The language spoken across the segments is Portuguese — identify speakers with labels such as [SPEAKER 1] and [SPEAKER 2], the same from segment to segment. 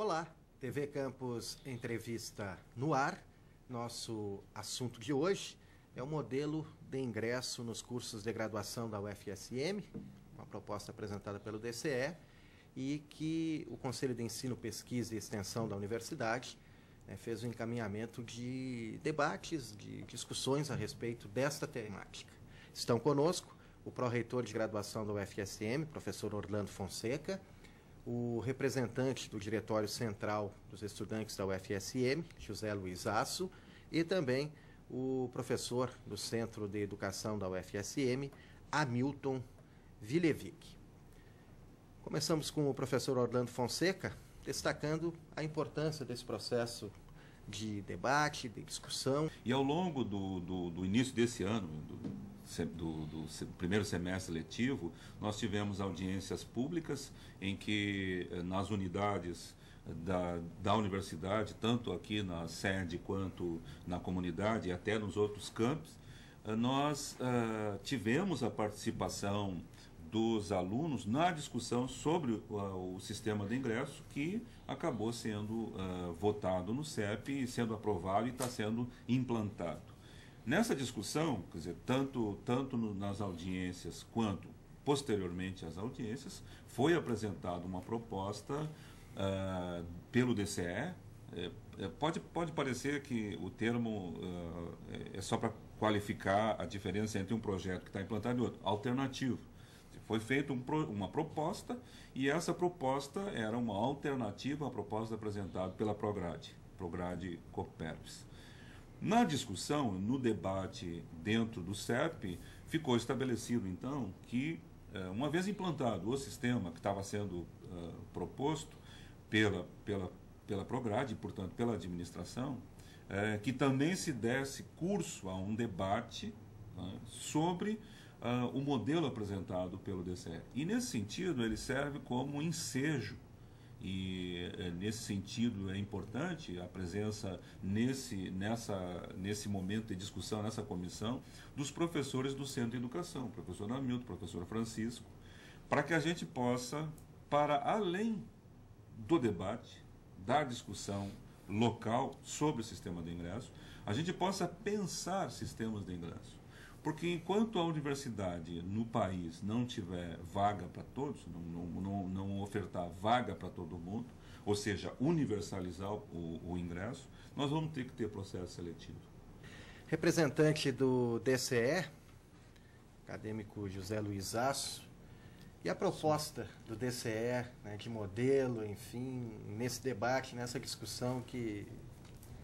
[SPEAKER 1] Olá, TV Campus Entrevista no ar. Nosso assunto de hoje é o modelo de ingresso nos cursos de graduação da UFSM, uma proposta apresentada pelo DCE e que o Conselho de Ensino, Pesquisa e Extensão da Universidade fez um encaminhamento de debates, de discussões a respeito desta temática. Estão conosco o pró-reitor de graduação da UFSM, professor Orlando Fonseca, o representante do Diretório Central dos Estudantes da UFSM, José Luiz Aço, e também o professor do Centro de Educação da UFSM, Hamilton Vilevic. Começamos com o professor Orlando Fonseca, destacando a importância desse processo de debate, de discussão.
[SPEAKER 2] E ao longo do início desse ano, do primeiro semestre letivo, nós tivemos audiências públicas em que nas unidades da universidade, tanto aqui na sede quanto na comunidade e até nos outros campos, nós tivemos a participação dos alunos na discussão sobre o sistema de ingresso, que acabou sendo votado no CEP, sendo aprovado e está sendo implantado. Nessa discussão, quer dizer, tanto nas audiências quanto posteriormente às audiências, foi apresentada uma proposta pelo DCE. Pode parecer que o termo é só para qualificar a diferença entre um projeto que está implantado e outro, alternativo. Foi feita uma proposta, e essa proposta era uma alternativa à proposta apresentada pela Prograde Coopervis. Na discussão, no debate dentro do CEP, ficou estabelecido então que, uma vez implantado o sistema que estava sendo proposto pela Prograde, portanto pela administração, que também se desse curso a um debate sobre o modelo apresentado pelo DCE. E nesse sentido ele serve como ensejo, e nesse sentido é importante a presença nesse momento de discussão, nessa comissão, dos professores do Centro de Educação, professor Hamilton, professor Francisco, para que a gente possa, para além do debate, da discussão local sobre o sistema de ingresso, a gente possa pensar sistemas de ingresso. Porque enquanto a universidade no país não tiver vaga para todos, não ofertar vaga para todo mundo, ou seja, universalizar o ingresso, nós vamos ter que ter processo seletivo.
[SPEAKER 1] Representante do DCE, acadêmico José Luiz Aço, e a proposta do DCE, de modelo, enfim, nesse debate, nessa discussão que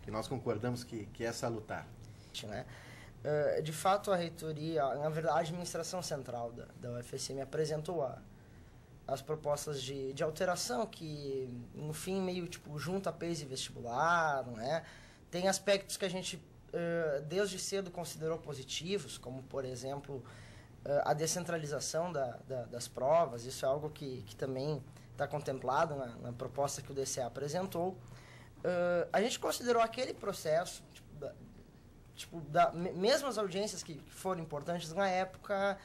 [SPEAKER 1] nós concordamos que é salutar.
[SPEAKER 3] De fato, a reitoria, na verdade, a administração central da UFSM apresentou as propostas de alteração que, no fim, meio junta PES e vestibular, não é? Tem aspectos que a gente, desde cedo, considerou positivos, como, por exemplo, a descentralização das provas. Isso é algo que também está contemplado na proposta que o DCE apresentou. A gente considerou aquele processo, mesmo as audiências que foram importantes na época,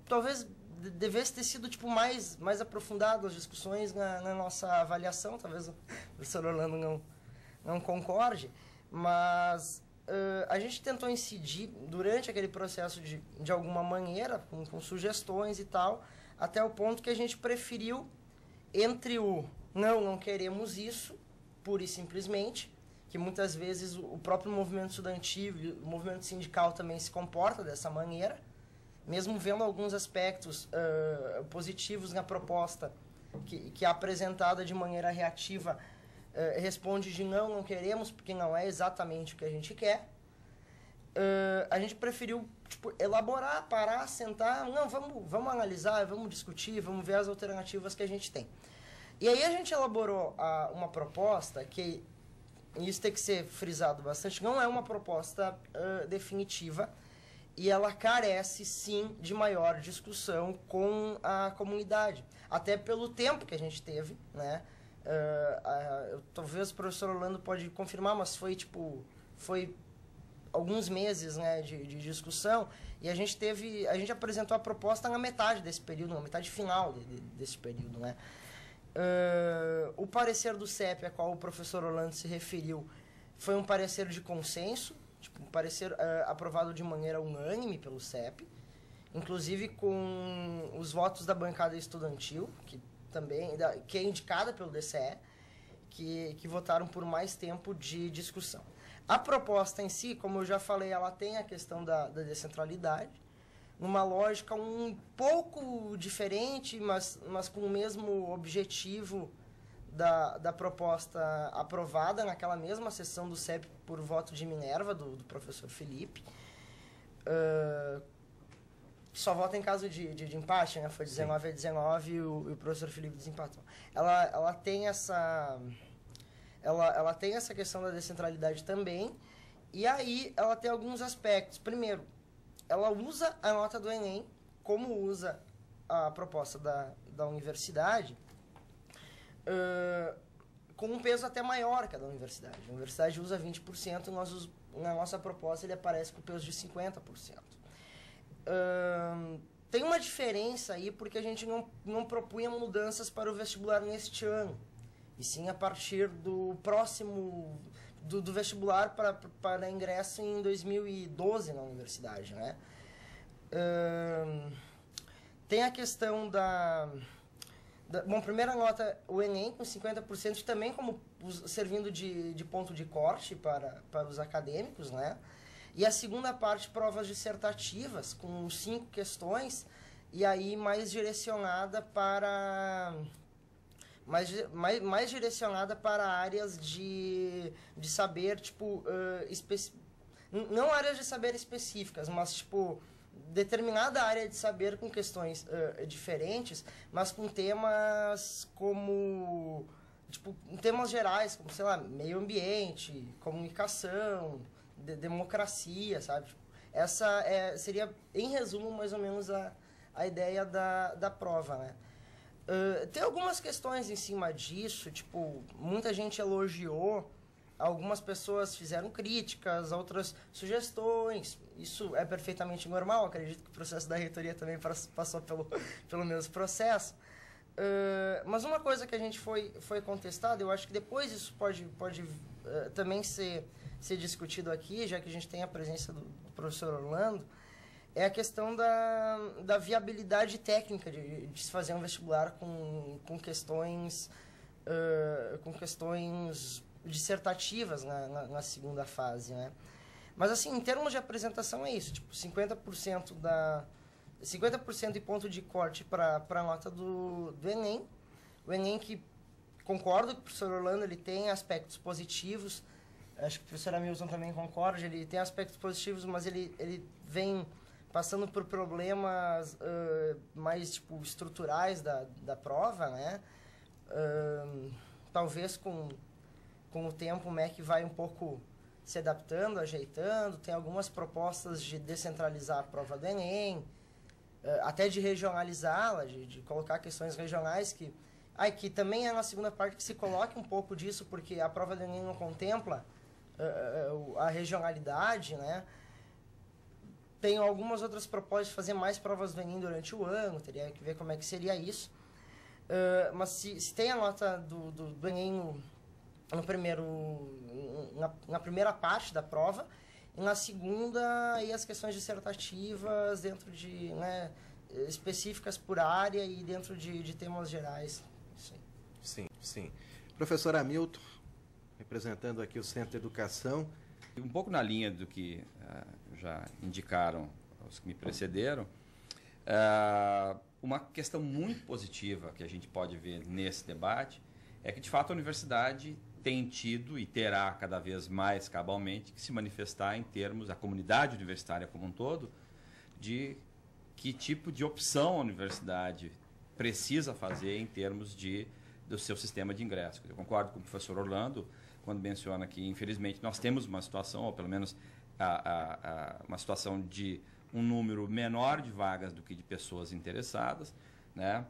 [SPEAKER 3] talvez devesse ter sido mais aprofundado as discussões na nossa avaliação. Talvez o professor Orlando não concorde, mas a gente tentou incidir durante aquele processo de alguma maneira, com sugestões e tal, até o ponto que a gente preferiu entre o não queremos isso, pura e simplesmente, que muitas vezes o próprio movimento estudantil e o movimento sindical também se comporta dessa maneira, mesmo vendo alguns aspectos positivos na proposta, que é apresentada de maneira reativa, responde de não queremos, porque não é exatamente o que a gente quer. A gente preferiu elaborar, parar, sentar, vamos analisar, vamos discutir, vamos ver as alternativas que a gente tem. E aí a gente elaborou uma proposta que, isso tem que ser frisado bastante, não é uma proposta definitiva, e ela carece, sim, de maior discussão com a comunidade. Até pelo tempo que a gente teve, né? Talvez o professor Orlando pode confirmar, mas foi alguns meses, né, de discussão, e a gente apresentou a proposta na metade desse período, na metade final desse período, né? O parecer do CEP, a qual o professor Orlando se referiu, foi um parecer de consenso, tipo, um parecer aprovado de maneira unânime pelo CEP, inclusive com os votos da bancada estudantil, que é indicada pelo DCE, que votaram por mais tempo de discussão. A proposta em si, como eu já falei, ela tem a questão da descentralidade, numa lógica um pouco diferente, mas com o mesmo objetivo da proposta aprovada naquela mesma sessão do CEP por voto de Minerva, do professor Felipe. Só vota em caso de empate, né? Foi 19 a 19 e o professor Felipe desempatou. Ela tem essa questão da descentralidade também, e aí ela tem alguns aspectos. Primeiro, ela usa a nota do Enem, como usa a proposta da universidade, com um peso até maior que a da universidade. A universidade usa 20%, na nossa proposta ele aparece com peso de 50%. Tem uma diferença aí, porque a gente não propunha mudanças para o vestibular neste ano, e sim a partir do próximo, do vestibular para ingresso em 2012 na universidade, né? Tem a questão bom, primeira nota, o Enem com 50%, também como servindo de ponto de corte para os acadêmicos, né? E a segunda parte, provas dissertativas, com 5 questões, e aí mais direcionada para áreas de saber, tipo, não áreas de saber específicas, mas, tipo, determinada área de saber com questões diferentes, mas com temas como, tipo, temas gerais, como, sei lá, meio ambiente, comunicação, democracia, sabe? Tipo, essa seria, em resumo, mais ou menos a ideia da prova, né? Tem algumas questões em cima disso, tipo, muita gente elogiou, algumas pessoas fizeram críticas, outras sugestões. Isso é perfeitamente normal, acredito que o processo da reitoria também passou pelo mesmo processo. Mas uma coisa que a gente foi contestado, eu acho que depois isso pode também ser discutido aqui, já que a gente tem a presença do professor Orlando, é a questão da viabilidade técnica de se fazer um vestibular com questões dissertativas na segunda fase, né? Mas, assim, em termos de apresentação é isso, tipo, 50% e ponto de corte para a nota do Enem. O Enem, que concordo que o professor Orlando ele tem aspectos positivos, acho que o professor Hamilton também concorda, ele tem aspectos positivos, mas ele vem passando por problemas mais, tipo, estruturais da prova, né? Talvez com o tempo o MEC vai um pouco se adaptando, ajeitando. Tem algumas propostas de descentralizar a prova do Enem, até de regionalizá-la, de colocar questões regionais que também é na segunda parte que se coloque um pouco disso, porque a prova do Enem não contempla a regionalidade, né? Tem algumas outras propostas de fazer mais provas do Enem durante o ano, teria que ver como é que seria isso. Mas se tem a nota do Enem na primeira parte da prova, e na segunda aí as questões dissertativas dentro de, né, específicas por área e dentro de temas gerais. Isso aí.
[SPEAKER 1] Sim. Professor Hamilton, representando aqui o Centro de Educação.
[SPEAKER 4] Um pouco na linha do que já indicaram os que me precederam, uma questão muito positiva que a gente pode ver nesse debate é que, de fato, a universidade tem tido e terá cada vez mais cabalmente que se manifestar em termos, a comunidade universitária como um todo, de que tipo de opção a universidade precisa fazer em termos do seu sistema de ingresso. Eu concordo com o professor Orlando quando menciona que, infelizmente, nós temos uma situação, ou pelo menos uma situação de um número menor de vagas do que de pessoas interessadas, né?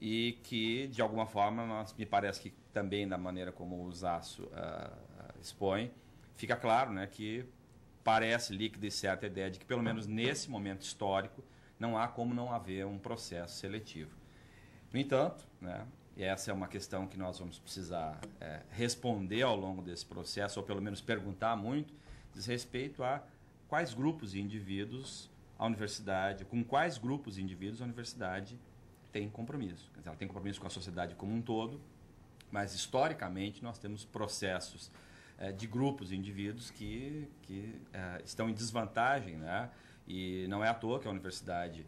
[SPEAKER 4] E que, de alguma forma, me parece que também da maneira como o Zaço expõe, fica claro, né, que parece líquida e certa a ideia de que, pelo menos nesse momento histórico, não há como não haver um processo seletivo. No entanto, né, e essa é uma questão que nós vamos precisar responder ao longo desse processo, ou pelo menos perguntar muito, diz respeito a quais grupos e indivíduos a universidade, com quais grupos e indivíduos a universidade tem compromisso. Quer dizer, ela tem compromisso com a sociedade como um todo, mas historicamente nós temos processos de grupos e indivíduos que estão em desvantagem, né? E não é à toa que a universidade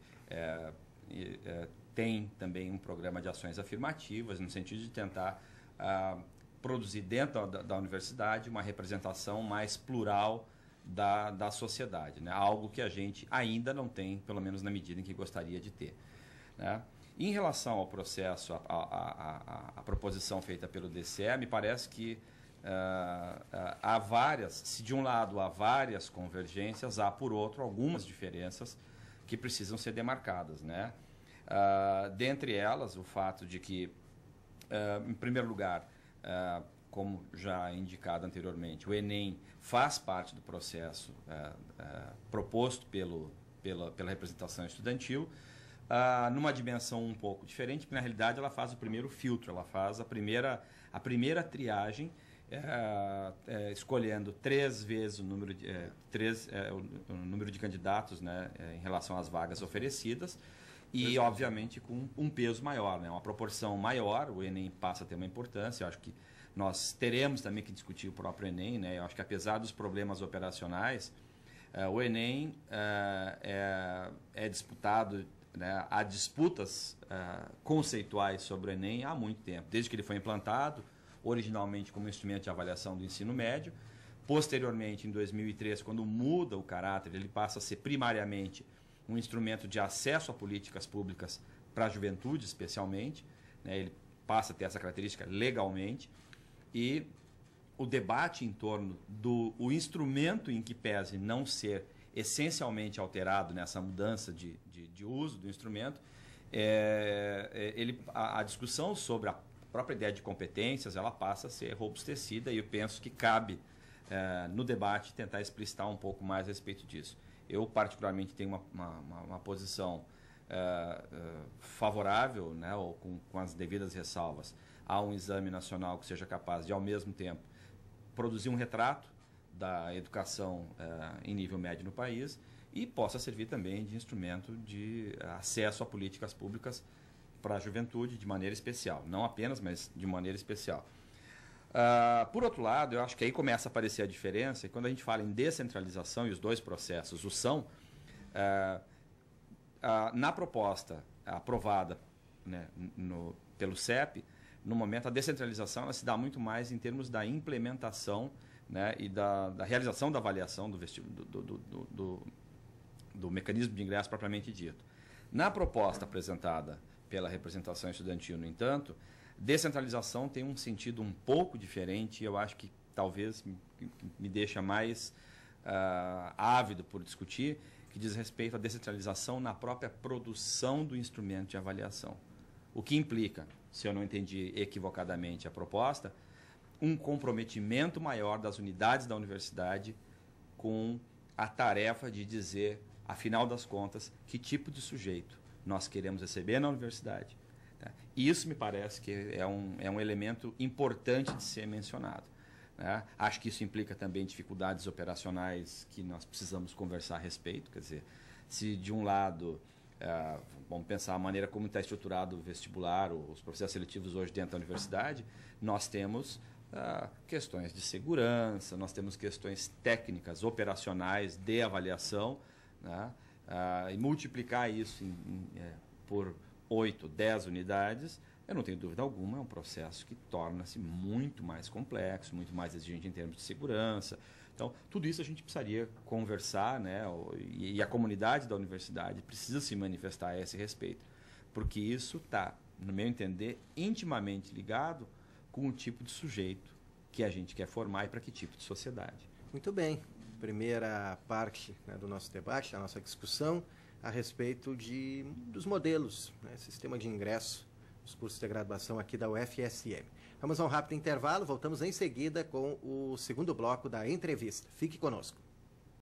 [SPEAKER 4] tem também um programa de ações afirmativas, no sentido de tentar produzir dentro da universidade uma representação mais plural da sociedade, né? Algo que a gente ainda não tem, pelo menos na medida em que gostaria de ter, né? Em relação ao processo, a proposição feita pelo DCE, me parece que há várias, se de um lado há várias convergências, há por outro algumas diferenças que precisam ser demarcadas, né? Dentre elas, o fato de que, em primeiro lugar, como já indicado anteriormente, o Enem faz parte do processo proposto pela representação estudantil, numa dimensão um pouco diferente, porque na realidade ela faz o primeiro filtro, ela faz a primeira triagem, escolhendo 3 vezes o número de candidatos, né, em relação às vagas oferecidas, e obviamente com um peso maior, né, uma proporção maior. O Enem passa a ter uma importância. Eu acho que nós teremos também que discutir o próprio Enem, né? Eu acho que apesar dos problemas operacionais, o Enem é disputado, né? Há disputas conceituais sobre o Enem há muito tempo, desde que ele foi implantado, originalmente como instrumento de avaliação do ensino médio. Posteriormente, em 2003, quando muda o caráter, ele passa a ser primariamente um instrumento de acesso a políticas públicas para a juventude, especialmente, né? Ele passa a ter essa característica legalmente, e o debate em torno do instrumento em que pese não ser essencialmente alterado nessa mudança de uso do instrumento, a discussão sobre a própria ideia de competências, ela passa a ser robustecida, e eu penso que cabe no debate tentar explicitar um pouco mais a respeito disso. Eu, particularmente, tenho uma posição favorável, né, ou com as devidas ressalvas, a um exame nacional que seja capaz de, ao mesmo tempo, produzir um retrato da educação em nível médio no país e possa servir também de instrumento de acesso a políticas públicas para a juventude de maneira especial. Não apenas, mas de maneira especial. Por outro lado, eu acho que aí começa a aparecer a diferença, e quando a gente fala em descentralização, e os dois processos o são, na proposta aprovada, né, pelo CEP, no momento a descentralização ela se dá muito mais em termos da implementação, né, e da realização da avaliação do mecanismo de ingresso propriamente dito. Na proposta apresentada pela representação estudantil, no entanto, descentralização tem um sentido um pouco diferente, e eu acho que talvez me deixa mais ávido por discutir, que diz respeito à descentralização na própria produção do instrumento de avaliação. O que implica, se eu não entendi equivocadamente a proposta, um comprometimento maior das unidades da universidade com a tarefa de dizer, afinal das contas, que tipo de sujeito nós queremos receber na universidade. Isso me parece que é um elemento importante de ser mencionado, né? Acho que isso implica também dificuldades operacionais que nós precisamos conversar a respeito. Quer dizer, se de um lado, vamos pensar a maneira como está estruturado o vestibular, os processos seletivos hoje dentro da universidade, nós temos questões de segurança, nós temos questões técnicas, operacionais de avaliação, né? E multiplicar isso por 8, 10 unidades, eu não tenho dúvida alguma, é um processo que torna-se muito mais complexo, muito mais exigente em termos de segurança. Então, tudo isso a gente precisaria conversar, né? E a comunidade da universidade precisa se manifestar a esse respeito, porque isso está, no meu entender, intimamente ligado com o tipo de sujeito que a gente quer formar e para que tipo de sociedade.
[SPEAKER 1] Muito bem. Primeira parte, né, do nosso debate, da nossa discussão, a respeito dos modelos, né, sistema de ingresso dos cursos de graduação aqui da UFSM. Vamos a um rápido intervalo, voltamos em seguida com o segundo bloco da entrevista. Fique conosco.